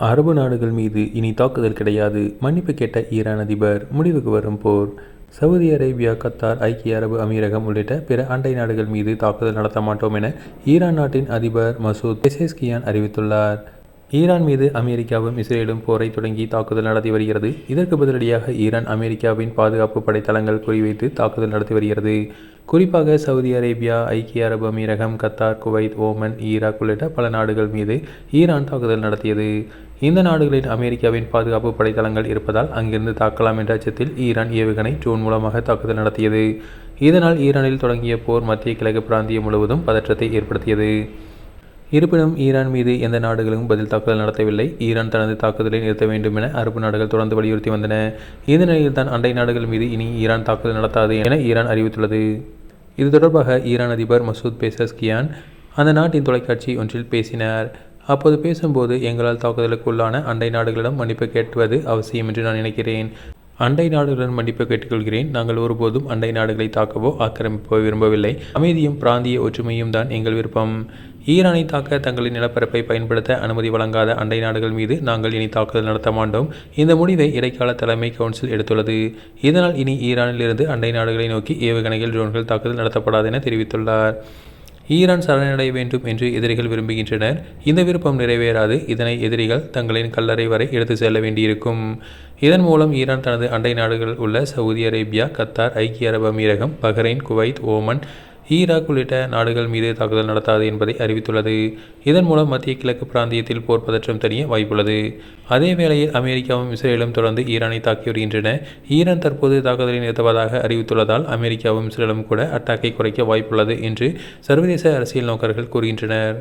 அரபு நாடுகள் மீது இனி தாக்குதல் கிடையாது, மன்னிப்பு கேட்ட ஈரான் அதிபர். முடிவுக்கு வரும் போர். சவுதி அரேபியா, கத்தார், ஐக்கிய அரபு அமீரகம் உள்ளிட்ட பிற அண்டை நாடுகள் மீது தாக்குதல் நடத்த மாட்டோம் என ஈரான் நாட்டின் அதிபர் மசூத் பெசேஸ்கியான் அறிவித்துள்ளார். ஈரான் மீது அமெரிக்காவும் இஸ்ரேலும் போரை தொடங்கி தாக்குதல் நடத்தி வருகிறது. இதற்கு பதிலடியாக ஈரான் அமெரிக்காவின் பாதுகாப்பு படைத்தளங்கள் குறிவைத்து தாக்குதல் நடத்தி வருகிறது. குறிப்பாக சவுதி அரேபியா, ஐக்கிய அரபு அமீரகம், கத்தார், குவைத், ஓமன், ஈராக் உள்ளிட்ட பல நாடுகள் மீது ஈரான் தாக்குதல் நடத்தியது. இந்த நாடுகளில் அமெரிக்காவின் பாதுகாப்பு படைத்தளங்கள் இருப்பதால் அங்கிருந்து தாக்கலாம் என்ற அச்சத்தில் ஈரான் ஏவுகணை, ட்ரோன் மூலமாக தாக்குதல் நடத்தியது. இதனால் ஈரானில் தொடங்கிய போர் மத்திய கிழக்கு பிராந்தியம் முழுவதும் பதற்றத்தை ஏற்படுத்தியது. இருப்பினும் ஈரான் மீது எந்த நாடுகளும் பதில் தாக்குதல் நடத்தவில்லை. ஈரான் தனது தாக்குதலை நிறுத்த வேண்டும் என அரபு நாடுகள் தொடர்ந்து வலியுறுத்தி வந்தன. இந்த நிலையில்தான் அண்டை நாடுகள் மீது இனி ஈரான் தாக்குதல் நடத்தாது என ஈரான் அறிவித்துள்ளது. இது தொடர்பாக ஈரான் அதிபர் மசூத் பெசஸ்கியான் அந்த நாட்டின் தொலைக்காட்சி ஒன்றில் பேசினார். அப்போது பேசும்போது, எங்களால் தாக்குதலுக்கு உள்ளான அண்டை நாடுகளிடம் மன்னிப்பு கேட்பது அவசியம் என்று நான் நினைக்கிறேன். அண்டை நாடுகளுடன் மன்னிப்பு கேட்டுக்கொள்கிறேன். நாங்கள் ஒருபோதும் அண்டை நாடுகளை தாக்கவோ ஆக்கிரமிப்போ விரும்பவில்லை. அமைதியும் பிராந்திய ஒற்றுமையும் தான் எங்கள் விருப்பம். ஈரானை தாக்க தங்களின் நிலப்பரப்பை பயன்படுத்த அனுமதி வழங்காத அண்டை நாடுகள் மீது நாங்கள் இனி தாக்குதல் நடத்த மாட்டோம். இந்த முடிவை இடைக்கால தலைமை கவுன்சில் எடுத்துள்ளது. இதனால் இனி ஈரானில் இருந்து அண்டை நாடுகளை நோக்கி ஏவுகணைகள், ட்ரோன்கள் தாக்குதல் நடத்தப்படாது என தெரிவித்துள்ளார். ஈரான் சரணடைய வேண்டும் என்று எதிரிகள் விரும்புகின்றனர். இந்த விருப்பம் நிறைவேறாது. இதனை எதிரிகள் தங்களின் கல்லறை வரை எடுத்து செல்ல வேண்டியிருக்கும். இதன் மூலம் ஈரான் தனது அண்டை நாடுகள் உள்ள சவுதி அரேபியா, கத்தார், ஐக்கிய அரபு அமீரகம், பஹ்ரைன், குவைத், ஓமன், ஈராக் உள்ளிட்ட நாடுகள் மீது தாக்குதல் நடத்தாது என்பதை அறிவித்துள்ளது. இதன் மூலம் மத்திய கிழக்கு பிராந்தியத்தில் போர் பதற்றம் தணிய வாய்ப்புள்ளது. அதே வேளையில் அமெரிக்காவும் இஸ்ரேலும் தொடர்ந்து ஈரானை தாக்கி வருகின்றன. ஈரான் தற்போது தாக்குதலை நிறுத்துவதாக அறிவித்துள்ளதால் அமெரிக்காவும் இஸ்ரேலும் கூட அட்டாக்கை குறைக்க வாய்ப்புள்ளது என்று சர்வதேச அரசியல் நோக்கர்கள் கூறுகின்றனர்.